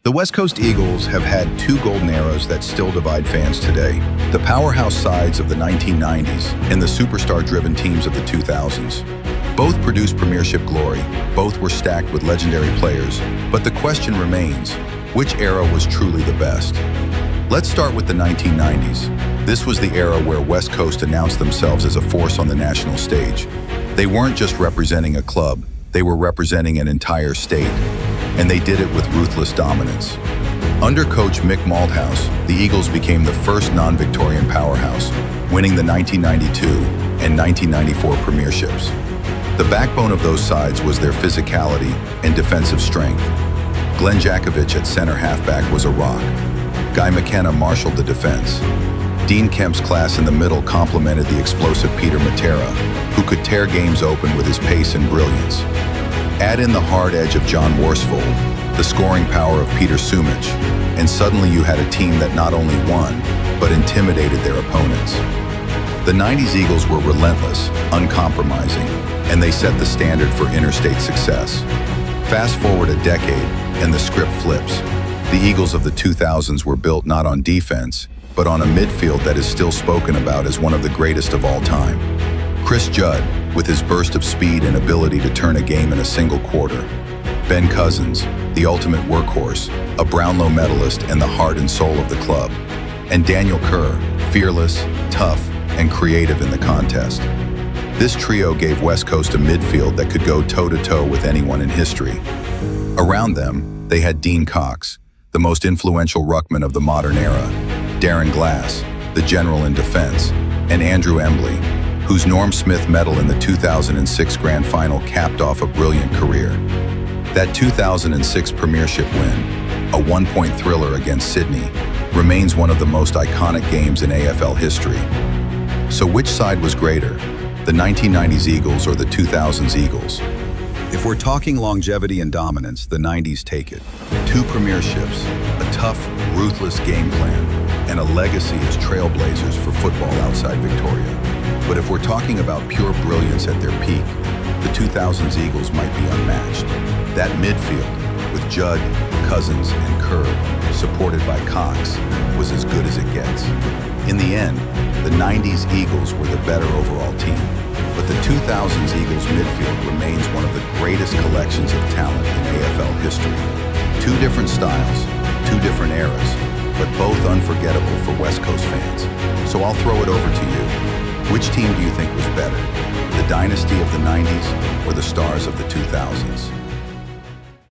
The West Coast Eagles have had two golden eras that still divide fans today. The powerhouse sides of the 1990s and the superstar-driven teams of the 2000s. Both produced premiership glory, both were stacked with legendary players, but the question remains, which era was truly the best? Let's start with the 1990s. This was the era where West Coast announced themselves as a force on the national stage. They weren't just representing a club, they were representing an entire state. And they did it with ruthless dominance. Under coach Mick Malthouse, the Eagles became the first non-Victorian powerhouse, winning the 1992 and 1994 premierships. The backbone of those sides was their physicality and defensive strength. Glen Jakovich at center halfback was a rock. Guy McKenna marshaled the defense. Dean Kemp's class in the middle complemented the explosive Peter Matera, who could tear games open with his pace and brilliance. Add in the hard edge of John Worsfold, the scoring power of Peter Matera, and suddenly you had a team that not only won, but intimidated their opponents. The 90s Eagles were relentless, uncompromising, and they set the standard for interstate success. Fast forward a decade, and the script flips. The Eagles of the 2000s were built not on defense, but on a midfield that is still spoken about as one of the greatest of all time. Chris Judd, with his burst of speed and ability to turn a game in a single quarter. Ben Cousins, the ultimate workhorse, a Brownlow medalist and the heart and soul of the club. And Daniel Kerr, fearless, tough, and creative in the contest. This trio gave West Coast a midfield that could go toe-to-toe with anyone in history. Around them, they had Dean Cox, the most influential ruckman of the modern era, Darren Glass, the general in defense, and Andrew Embley, whose Norm Smith medal in the 2006 Grand Final capped off a brilliant career. That 2006 premiership win, a one-point thriller against Sydney, remains one of the most iconic games in AFL history. So which side was greater, the 1990s Eagles or the 2000s Eagles? If we're talking longevity and dominance, the 90s take it. Two premierships, a tough, ruthless game plan, and a legacy as trailblazers for football outside Victoria. But if we're talking about pure brilliance at their peak, the 2000s Eagles might be unmatched. That midfield, with Judd, Cousins, and Kerr, supported by Cox, was as good as it gets. In the end, the 90s Eagles were the better overall team, but the 2000s Eagles midfield remains one of the greatest collections of talent in AFL history. Two different styles, two different eras, but both unforgettable for West Coast fans. So I'll throw it over to you. Which team do you think was better, the dynasty of the 90s or the stars of the 2000s?